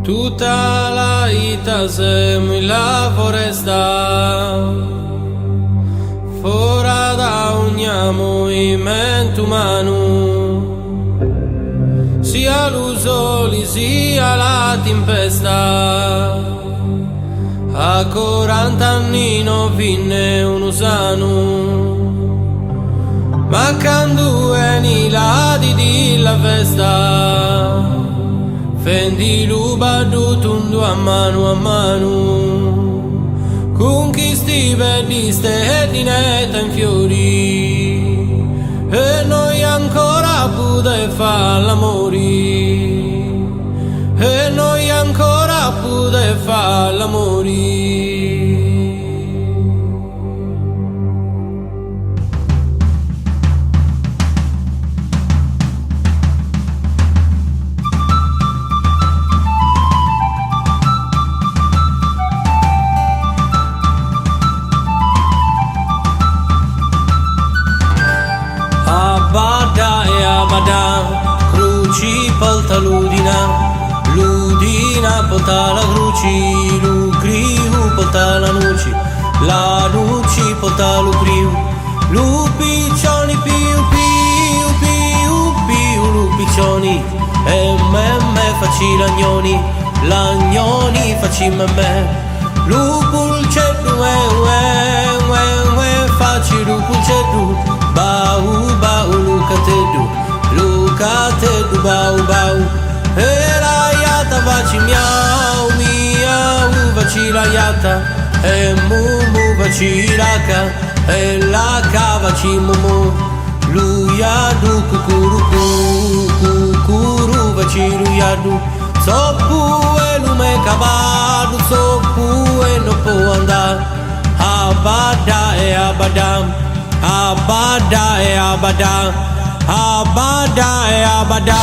Tutta la vita siamo in la foresta, fuori da ogni movimento umano, sia l'usoli sia la tempesta. A 40 anni non vinne un usano, mancando nei lati della festa. Fendi luba tundo a mano, con chi stive di ste di netta in fiori, e noi ancora pude far l'amore, e noi ancora pude far l'amore. Baddà, cruci porta l'udina, l'udina porta la cruci, l'ucriu porta la nuci porta l'ucriu, lupiccioni piu lupiccioni, e me facci l'agnoni facci me, lupulceddu facci lupulceddu, bau lucateddu bau, e la iata facci miau facci la iata, e mu facci laca, e la cava facci mu, luyadu kukuru facci luyadu, soppu e lume cavadu, soppu e non può andare, abada e abada, abada e abada, abada e abada.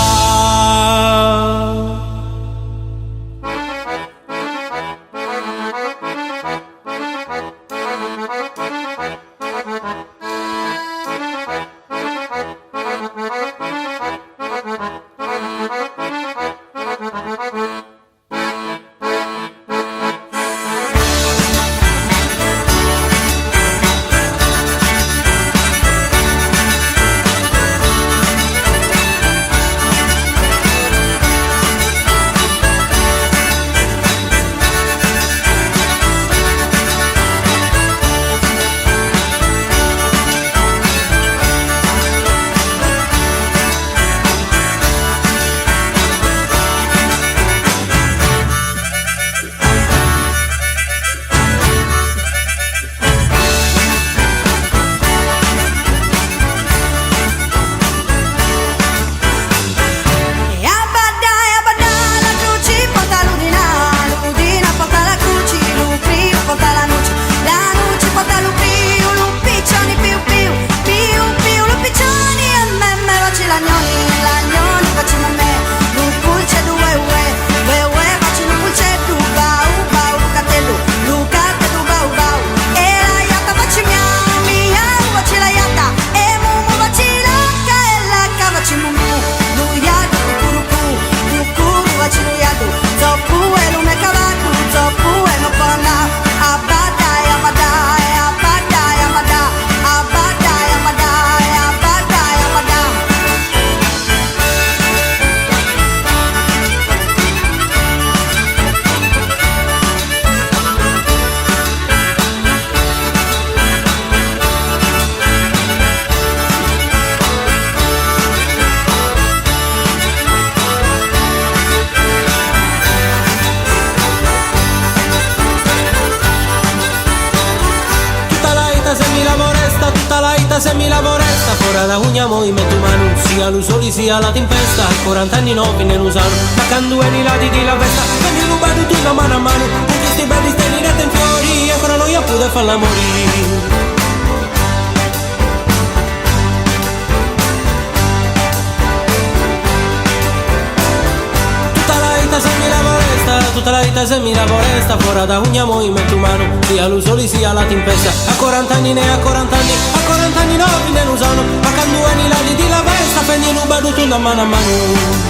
Se mi lavoresta, fuori da ogni movimento umano, sia l'usoli sia la tempesta, 40 anni no ne usano, ma quando nei lati di la festa, quando rubato tutto mano a mano, con questi belli steli rete in fiori, ancora noi a poter farla morire. Tutta la vita se mi lavoresta, fuori da ogni movimento umano, sia l'usoli sia la tempesta, a 40 anni ne a 40 anni no ne usano, ma quando nei lati di la festa, prendi rubato tutto da mano a mano.